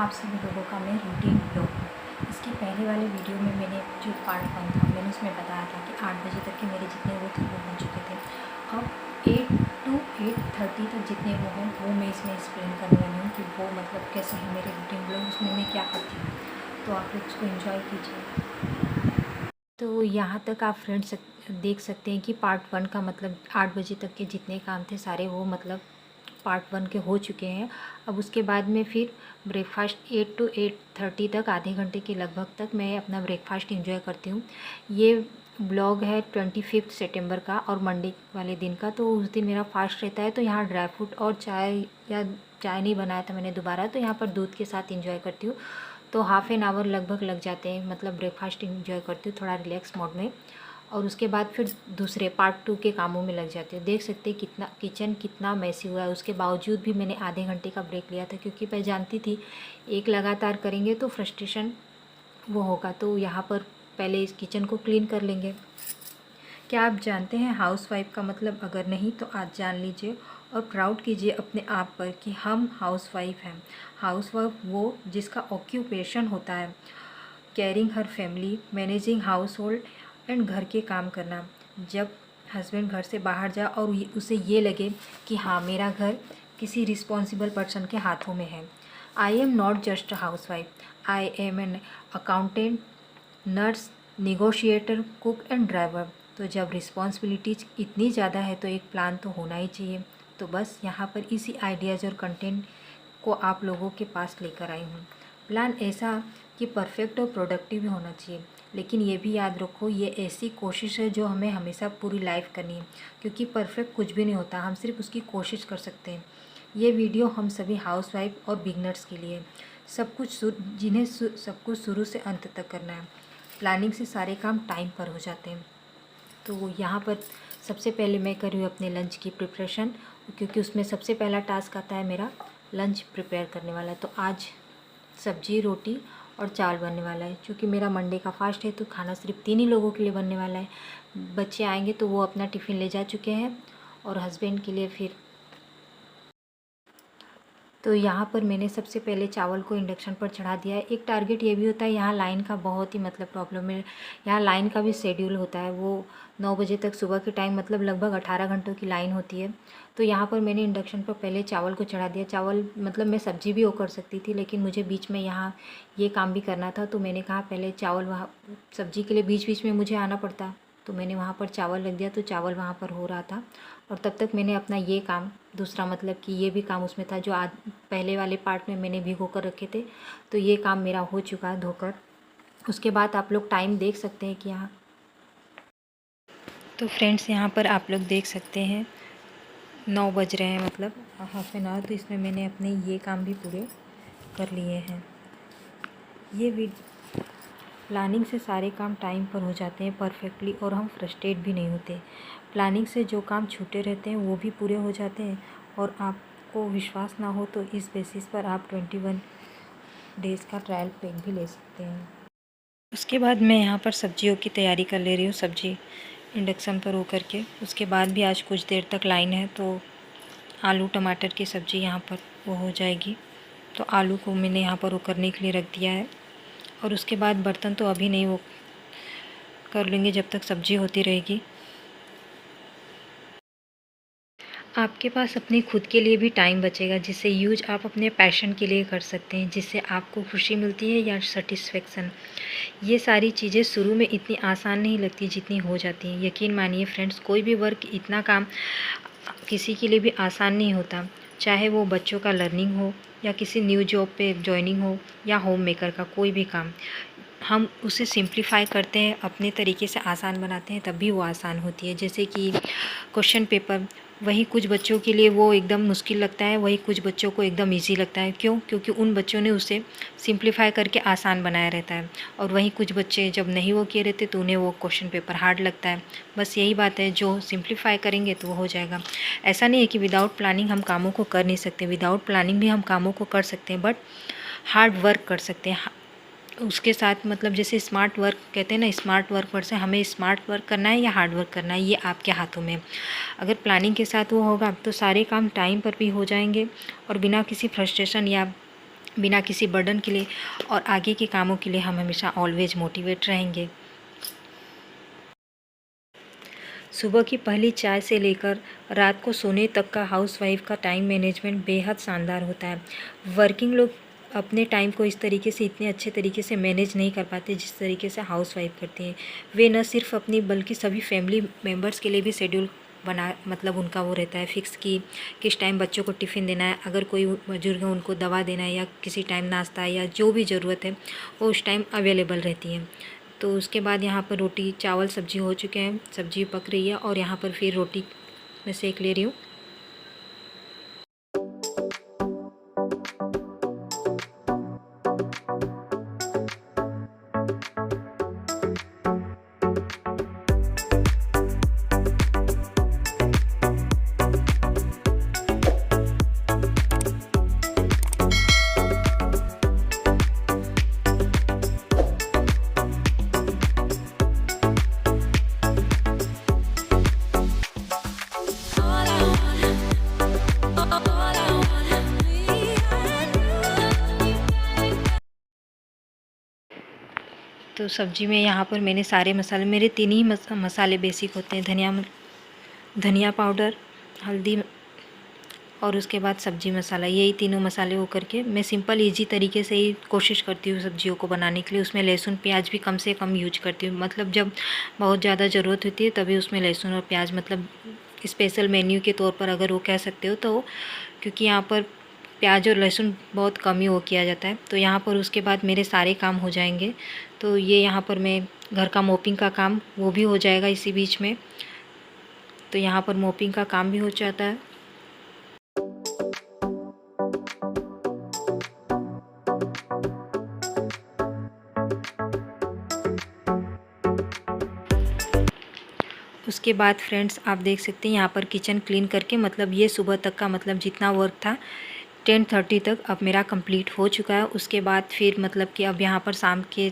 आप सभी लोगों का मैं रूटीन ब्लॉग। इसके पहले वाले वीडियो में मैंने जो पार्ट 1 था मैंने उसमें बताया था कि 8 बजे तक के मेरे जितने वो थे वो हो चुके थे। अब 8 to 8:30 तक जितने वो हैं वो मैं इसमें एक्सप्लेन करने वाली हूँ कि वो मतलब कैसे है मेरे रूटीन ब्लॉग, उसमें मैं क्या करती हूँ। तो आप लोग उसको एंजॉय कीजिए। तो यहाँ तक आप फ्रेंड्स देख सकते हैं कि पार्ट 1 का मतलब 8 बजे तक के जितने काम थे सारे वो मतलब पार्ट 1 के हो चुके हैं। अब उसके बाद में फिर ब्रेकफास्ट 8 to 8:30 तक आधे घंटे के लगभग तक मैं अपना ब्रेकफास्ट एंजॉय करती हूँ। ये ब्लॉग है 25 सितंबर का और मंडे वाले दिन का, तो उस दिन मेरा फास्ट रहता है। तो यहाँ ड्राई फ्रूट और चाय या चाय नहीं बनाया था मैंने दोबारा, तो यहाँ पर दूध के साथ एंजॉय करती हूँ। तो हाफ़ एन आवर लगभग लग जाते हैं, मतलब ब्रेकफास्ट एंजॉय करती हूँ थोड़ा रिलैक्स मोड में। और उसके बाद फिर दूसरे पार्ट 2 के कामों में लग जाती हूँ। देख सकते हैं कितना किचन कितना मैसी हुआ है। उसके बावजूद भी मैंने आधे घंटे का ब्रेक लिया था, क्योंकि मैं जानती थी एक लगातार करेंगे तो फ्रस्ट्रेशन वो होगा। तो यहाँ पर पहले इस किचन को क्लीन कर लेंगे। क्या आप जानते हैं हाउसवाइफ का मतलब? अगर नहीं तो आज जान लीजिए और प्राउड कीजिए अपने आप पर कि हम हाउसवाइफ हैं। हाउसवाइफ वो जिसका ऑक्यूपेशन होता है caring her family, managing house hold and घर के काम करना। जब हस्बैंड घर से बाहर जाए और उसे ये लगे कि हाँ मेरा घर किसी रिस्पॉन्सिबल पर्सन के हाथों में है। I am not just a house wife, I am an accountant, nurse, negotiator, cook and driver. तो जब रिस्पॉन्सिबिलिटीज इतनी ज़्यादा है तो एक प्लान तो होना ही चाहिए। तो बस यहाँ पर इसी आइडियाज़ और कंटेंट को आप लोगों के पास लेकर आई हूँ। प्लान ऐसा कि परफेक्ट और प्रोडक्टिव भी होना चाहिए, लेकिन ये भी याद रखो ये ऐसी कोशिश है जो हमें हमेशा पूरी लाइफ करनी है, क्योंकि परफेक्ट कुछ भी नहीं होता, हम सिर्फ उसकी कोशिश कर सकते हैं। ये वीडियो हम सभी हाउसवाइफ और बिगनर्स के लिए, जिन्हें सब कुछ शुरू से अंत तक करना है। प्लानिंग से सारे काम टाइम पर हो जाते हैं। तो यहाँ पर सबसे पहले मैं कर रही हूँ अपने लंच की प्रिपरेशन, क्योंकि उसमें सबसे पहला टास्क आता है मेरा लंच प्रिपेयर करने वाला है। तो आज सब्जी, रोटी और चावल बनने वाला है। क्योंकि मेरा मंडे का फास्ट है तो खाना सिर्फ 3 ही लोगों के लिए बनने वाला है। बच्चे आएंगे तो वो अपना टिफ़िन ले जा चुके हैं और हस्बैंड के लिए फिर। तो यहाँ पर मैंने सबसे पहले चावल को इंडक्शन पर चढ़ा दिया है। एक टारगेट ये भी होता है, यहाँ लाइन का बहुत ही मतलब प्रॉब्लम है। यहाँ लाइन का भी शेड्यूल होता है, वो 9 बजे तक सुबह के टाइम, मतलब लगभग 18 घंटों की लाइन होती है। तो यहाँ पर मैंने इंडक्शन पर पहले चावल को चढ़ा दिया। चावल मतलब मैं सब्ज़ी भी वो कर सकती थी, लेकिन मुझे बीच में यहाँ ये काम भी करना था, तो मैंने कहा पहले चावल, वहाँ सब्ज़ी के लिए बीच बीच में मुझे आना पड़ता, तो मैंने वहाँ पर चावल रख दिया। तो चावल वहाँ पर हो रहा था और तब तक मैंने अपना ये काम दूसरा, मतलब कि ये भी काम उसमें था जो आज पहले वाले पार्ट में मैंने भिगो कर रखे थे। तो ये काम मेरा हो चुका है धोकर। उसके बाद आप लोग टाइम देख सकते हैं कि यहाँ, तो फ्रेंड्स यहाँ पर आप लोग देख सकते हैं 9 बज रहे हैं, मतलब हाफ एन आवर। तो इसमें मैंने अपने ये काम भी पूरे कर लिए हैं। ये प्लानिंग से सारे काम टाइम पर हो जाते हैं परफेक्टली और हम फ्रस्ट्रेट भी नहीं होते। प्लानिंग से जो काम छूटे रहते हैं वो भी पूरे हो जाते हैं। और आपको विश्वास ना हो तो इस बेसिस पर आप 21 डेज़ का ट्रायल पैक भी ले सकते हैं। उसके बाद मैं यहाँ पर सब्जियों की तैयारी कर ले रही हूँ। सब्जी इंडक्शन पर हो करके, उसके बाद भी आज कुछ देर तक लाइन है तो आलू टमाटर की सब्ज़ी यहाँ पर वो हो जाएगी। तो आलू को मैंने यहाँ पर वो करने के लिए रख दिया है। और उसके बाद बर्तन तो अभी नहीं, वो कर लेंगे जब तक सब्ज़ी होती रहेगी। आपके पास अपने खुद के लिए भी टाइम बचेगा, जिससे यूज आप अपने पैशन के लिए कर सकते हैं, जिससे आपको खुशी मिलती है या सेटिस्फेक्शन। ये सारी चीज़ें शुरू में इतनी आसान नहीं लगती जितनी हो जाती हैं। यकीन मानिए फ्रेंड्स, कोई भी वर्क, इतना काम किसी के लिए भी आसान नहीं होता। चाहे वो बच्चों का लर्निंग हो या किसी न्यू जॉब पे जॉइनिंग हो या होम मेकर का कोई भी काम, हम उसे सिंप्लीफाई करते हैं, अपने तरीके से आसान बनाते हैं, तब भी वो आसान होती है। जैसे कि क्वेश्चन पेपर, वही कुछ बच्चों के लिए वो एकदम मुश्किल लगता है, वही कुछ बच्चों को एकदम इजी लगता है। क्यों? क्योंकि उन बच्चों ने उसे सिंप्लीफाई करके आसान बनाया रहता है। और वहीं कुछ बच्चे जब नहीं वो किए रहते तो उन्हें वो क्वेश्चन पेपर हार्ड लगता है। बस यही बात है, जो सिंप्लीफाई करेंगे तो वो हो जाएगा। ऐसा नहीं है कि विदाउट प्लानिंग हम कामों को कर नहीं सकते, विदाउट प्लानिंग भी हम कामों को कर सकते हैं, बट हार्ड वर्क कर सकते हैं उसके साथ। मतलब जैसे स्मार्ट वर्क कहते हैं ना, स्मार्ट वर्क पर से हमें स्मार्ट वर्क करना है या हार्ड वर्क करना है, ये आपके हाथों में। अगर प्लानिंग के साथ वो होगा तो सारे काम टाइम पर भी हो जाएंगे और बिना किसी फ्रस्ट्रेशन या बिना किसी बर्डन के लिए और आगे के कामों के लिए हम हमेशा ऑलवेज मोटिवेट रहेंगे। सुबह की पहली चाय से लेकर रात को सोने तक का हाउसवाइफ का टाइम मैनेजमेंट बेहद शानदार होता है। वर्किंग लोग अपने टाइम को इस तरीके से इतने अच्छे तरीके से मैनेज नहीं कर पाते जिस तरीके से हाउसवाइफ करती हैं। वे न सिर्फ अपनी बल्कि सभी फैमिली मेम्बर्स के लिए भी शेड्यूल बना, मतलब उनका वो रहता है फिक्स कि किस टाइम बच्चों को टिफ़िन देना है, अगर कोई बुजुर्ग है उनको दवा देना है या किसी टाइम नाश्ता या जो भी ज़रूरत है वो उस टाइम अवेलेबल रहती हैं। तो उसके बाद यहाँ पर रोटी चावल सब्ज़ी हो चुके हैं, सब्ज़ी पक रही है और यहाँ पर फिर रोटी मैं सेक ले रही हूँ। तो सब्ज़ी में यहाँ पर मैंने सारे मसाले, मेरे 3 ही मसाले बेसिक होते हैं, धनिया पाउडर, हल्दी और उसके बाद सब्ज़ी मसाला। यही तीनों मसाले हो करके मैं सिंपल इजी तरीके से ही कोशिश करती हूँ सब्जियों को बनाने के लिए। उसमें लहसुन प्याज भी कम से कम यूज करती हूँ, मतलब जब बहुत ज़्यादा ज़रूरत होती है तभी उसमें लहसुन और प्याज, मतलब स्पेशल मेन्यू के तौर पर अगर वो कह सकते हो तो, क्योंकि यहाँ पर प्याज और लहसुन बहुत कम ही वो किया जाता है। तो यहाँ पर उसके बाद मेरे सारे काम हो जाएंगे। तो ये यहाँ पर मैं घर का मोपिंग का काम वो भी हो जाएगा इसी बीच में। तो यहाँ पर मोपिंग का काम भी हो जाता है। उसके बाद फ्रेंड्स आप देख सकते हैं यहाँ पर किचन क्लीन करके, मतलब ये सुबह तक का, मतलब जितना वर्क था 10:30 तक अब मेरा कंप्लीट हो चुका है। उसके बाद फिर मतलब कि अब यहाँ पर शाम के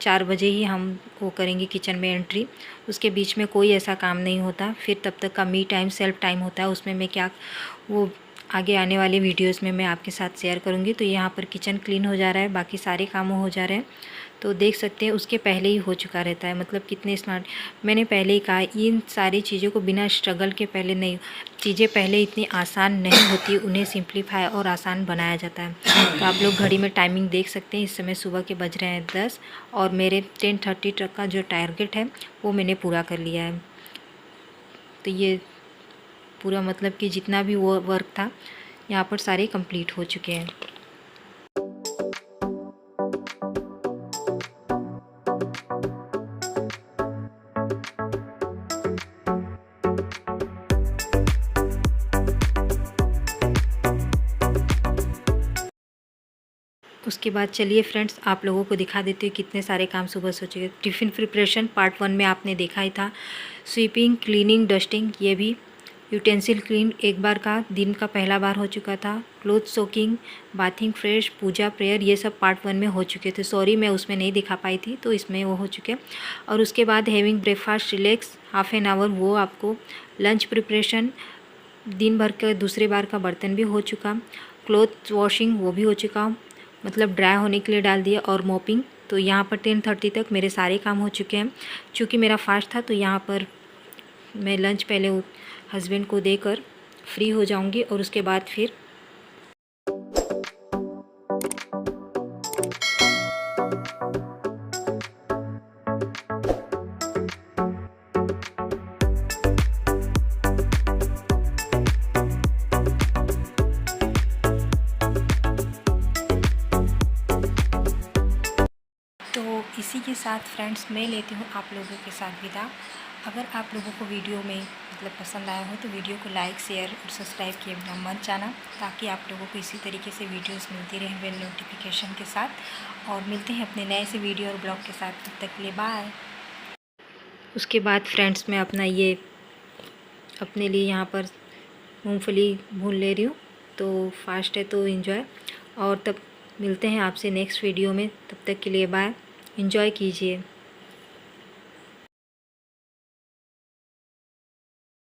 4 बजे ही हम वो करेंगे किचन में एंट्री। उसके बीच में कोई ऐसा काम नहीं होता। फिर तब तक का मी टाइम, सेल्फ टाइम होता है, उसमें मैं क्या वो आगे आने वाले वीडियोस में मैं आपके साथ शेयर करूँगी। तो यहाँ पर किचन क्लीन हो जा रहा है, बाकी सारे काम हो जा रहे हैं। तो देख सकते हैं उसके पहले ही हो चुका रहता है, मतलब कितने स्मार्ट। मैंने पहले ही कहा इन सारी चीज़ों को बिना स्ट्रगल के पहले नहीं, चीज़ें पहले इतनी आसान नहीं होती, उन्हें सिंप्लीफाई और आसान बनाया जाता है। तो आप लोग घड़ी में टाइमिंग देख सकते हैं, इस समय सुबह के बज रहे हैं 10 और मेरे 10:30 तक का जो टारगेट है वो मैंने पूरा कर लिया है। तो ये पूरा मतलब कि जितना भी वो वर्क था यहाँ पर सारे कंप्लीट हो चुके हैं। उसके बाद चलिए फ्रेंड्स आप लोगों को दिखा देती हूँ कितने सारे काम सुबह से हो चुके। टिफ़िन प्रिपरेशन पार्ट 1 में आपने देखा ही था। स्वीपिंग, क्लीनिंग, डस्टिंग, ये भी यूटेंसिल क्लीन एक बार का दिन का पहला बार हो चुका था। क्लोथ सोकिंग, बाथिंग फ्रेश, पूजा, प्रेयर, ये सब पार्ट 1 में हो चुके थे। सॉरी मैं उसमें नहीं दिखा पाई थी, तो इसमें वो हो चुके। और उसके बाद having breakfast, relax, half an hour वो आपको। लंच प्रिपरेशन, दिन भर का दूसरे बार का बर्तन भी हो चुका। क्लोथ वॉशिंग वो भी हो चुका, मतलब ड्राई होने के लिए डाल दिया। और मोपिंग, तो यहाँ पर 10:30 तक मेरे सारे काम हो चुके हैं। चूँकि मेरा फास्ट था तो यहाँ पर मैं लंच पहले हस्बैंड को देकर फ्री हो जाऊंगी और उसके बाद फिर इसी के साथ फ्रेंड्स मैं लेती हूँ आप लोगों के साथ विदा। अगर आप लोगों को वीडियो में मतलब पसंद आया हो तो वीडियो को लाइक, शेयर और सब्सक्राइब किए बिना मत जाना, ताकि आप लोगों को इसी तरीके से वीडियोस मिलती रहे बेल नोटिफिकेशन के साथ। और मिलते हैं अपने नए से वीडियो और ब्लॉग के साथ, तब तक के लिए बाय। उसके बाद फ्रेंड्स मैं अपने लिए यहाँ पर मूँगफली भून ले रही हूँ, तो फास्ट है तो एंजॉय। और तब मिलते हैं आपसे नेक्स्ट वीडियो में, तब तक के लिए बाय, एंजॉय कीजिए।